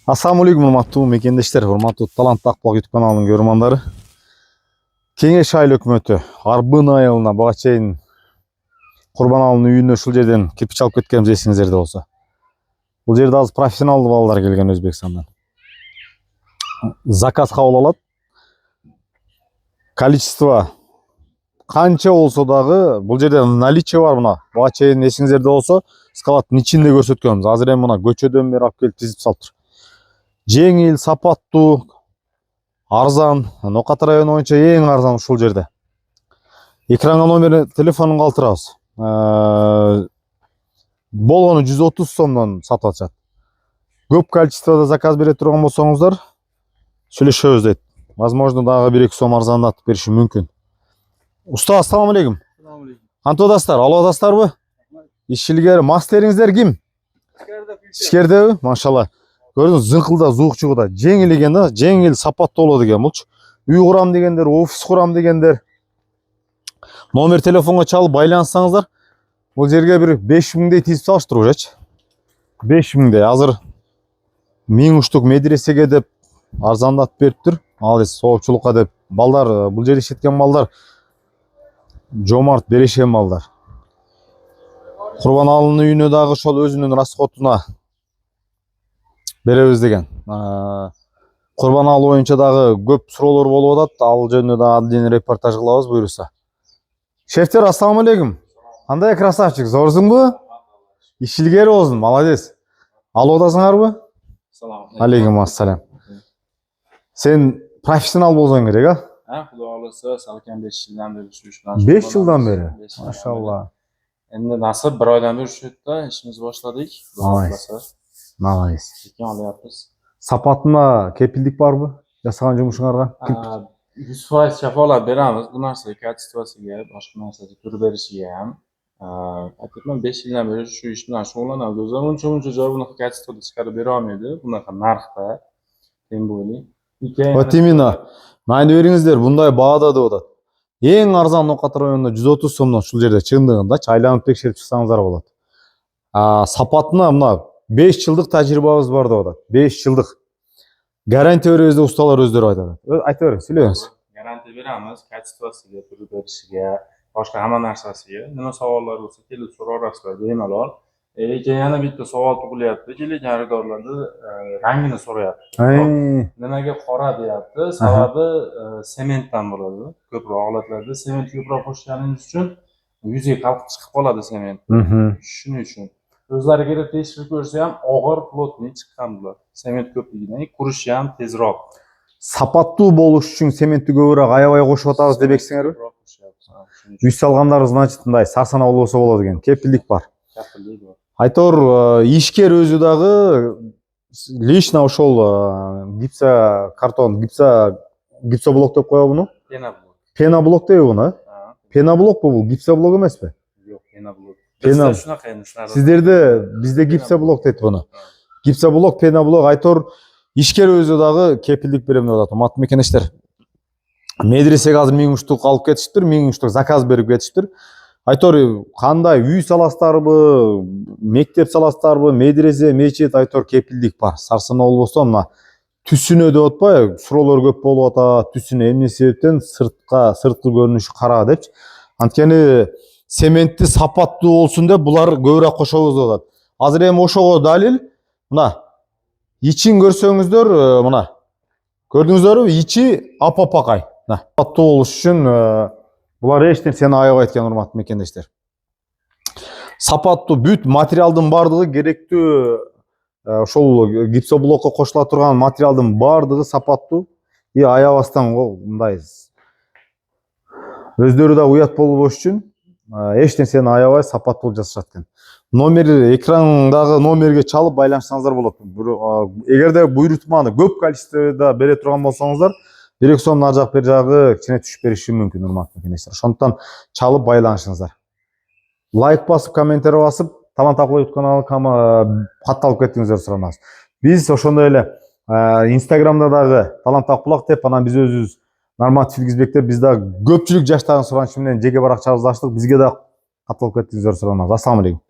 Assalamu alaikum урматтуу мекендештер, урматтуу Талант Акбалак YouTube каналынын көрөрмандары. Кеңеш айыл өкмөтү Арбын айылына буга чейин Курбан Алынын үйүнө ушул жерден кирпич алып кеткенбиз, эсиңиздерде болсо. Бул жерде азыр профессионалдуу балдар келген Өзбекстандан. Заказ кабыл алат. Количество канча болсо дагы бул жерде наличие бар мына. Буга чейин эсиңиздерде болсо скалаттын ичинде көрсөткөнбүз. Азыр эми мына көчөдөн бери алып келип тизип салыптыр. Жеңил, сапаттуу, арзан, Нокат району боюнча эң арзан ушул жерде. Экранга номер телефонун калтырабыз. Болгону 130 сомдон сатып атышат. Көп количествода заказ бере турган болсоңуздар, сүйлөшөбүз дейт. Возможно, дагы 1-2 сом арзандатып беришим мүмкүн. Уста, ассаламу алейкум. Кантип атасыздар? Алып атасыздарбы? Ишчилер, мастериңиздер ким? Ичкердеби? Машалла. Көрдүңүз, зыңкылда, зуук чыгууда. Жеңил экен да, жеңил, сапаттуу болот экен булчу. Үй курам дегендер, офис курам дегендер. Номер телефонго чалып байланышсаңыздар, бул жерге бир 5000дей тизип салыштыр ужачы. 5000дей. Азыр 1000 штук медресеге деп арзандатып бериптир. Ал эс соопчулукка деп балдар, бул жерде иштеткен балдар жомарт, берешен балдар. Курбан Алынын үйүнө дагы ошол өзүнүн расходуна беребиз деген. Курбан Алы боюнча дагы көп суроолор болуп атат. Ал жөнүндө да адден репортаж кылабыз буюрса. Шефтер, ассаламу алейкум. Кандай красавчик, зорсуңбу? Ишилгер болсун, молодец. Алып атасыңарбы? Алейкум ассалам. Сен профессионал болсоң керек, а? Кудо кааласа, салкан 5 жылдан бери иштеп 5 жылдан бери. Машалла. Энди насып 1 айдан бери иштеп да, ишибизди баштадык. Молодец. Текен алыпбыз. Сапатына кепилдик барбы? Жасаган жумушуңарга? 100% шафалап беребиз. Бу нарса качествосуга, башка нарсага тур беришиге ham. Aytibman 5 yildan beri shu ish bilan shug'ullanamiz. O'zim uncha joy bunaqa kачествоda chiqarib bera olmaydi, bunaqa narxda. Teng bo'ling. Вот именно. Майны бериңиздер, bunday baada деп атат. Эң арзан Нокат районунда 130 сомдон ушул жерде чындыгындачы айланып текшерип чыксаңыздар болот. Сапатына мына 5 жылдык тажрыйбабыз бар деп атат. 5 жылдык. Гарантия беребиз деп усталар өздөрү айтат. Айта бериңиз, сүйлөңүз. Гарантия беребиз, качествосуга, тур беришиге, boshqa hamma narsasiga. Nima savollar bo'lsa, kelib so'rayverasizlar bemalol. Keyin yana bitta savol tug'ilyapti. Keling, xaridorlarda rangini so'rayapti. Nimaga qora deyapti? Sababi sementdan bo'ladi. Ko'proq holatlarda sement ko'proq qo'shganingiz uchun yuziga qalqib chiqib qoladi sement. Shuning uchun o'zlari kelib tekshirib ko'rsa ham og'ir, plotniy chiqqan bular. Sement ko'pligidan qurishi ham tezroq. Сапаттуу болуш үчүн сементти көбүрөөк аябай кошуп атабыз дебексиңерби? Үй салгандар, значит, мындай сарсана болбосо болот экен. Кепилдик бар. Кепилдик бар. Айтор, ишкер өзү дагы лично ошол гипсокартон, гипсоблок деп коебу буну? Пеноблок. Пеноблок дейби буну? Пеноблок бул, гипсоблок эмеспи? Жок, пеноблок. Сиздерде бизде гипсоблок дейт буну. Гипсоблок, пеноблок. Айтор, ишкер өзү дагы кепилдик берем деп атат. Урматтуу мекендештер. Медресеге азыр 1000 штук алып кетиштир, 1000 штук заказ берип кетиштир. Айтор, кандай үй саласыздарбы, мектеп саласыздарбы, медресе, мечит, айтор кепилдик бар. Сарсана болбосо мына түсүнө деп атпайбы, суроолор көп болуп атат. Түсүнө эмне себептен сырткы көрүнүшү кара депчи. Анткени сементти сапаттуу болсун деп булар көбүрөөк кошобуз деп атат. Азыр эми ошого далил мына ичин көрсөңүздөр, мына көрдүңүздөрбү? Ичи апапакай. Сапаттуу болуш үчүн булар эч нерсени аябайт экен, урматтуу мекендештер. Сапаттуу бүт материалдын бардыгы керектүү, ошол гипсоблокко кошула турган материалдын бардыгы сапаттуу и аябастан мындай өздөрү да уят болбош үчүн эч нерсени аябай сапаттуу жасашат экен. Номер, экрандагы номерге чалып байланышсаңыздар болот. Эгерде буйрутманы көп количествода бере турган болсоңуздар, 1-2 сом ар жак бер жагы кичине түшүп бериши мүмкүн, урматтуу мекендештер. Ошондуктан чалып байланышыңыздар. Лайк басып, комментарий басып, Талант Акбалак каналына катталып кеттиңиздер суранабыз. Биз ошондой эле Инстаграмда дагы Талант Акбалак деп, анан биз өзүбүз норматив киргизбек деп, биз дагы көпчүлүк жаштардын суранышы менен жеке баракчабызды ачтык. Бизге да катталып кеттиңиздер суранабыз. Ассаламу алейкум.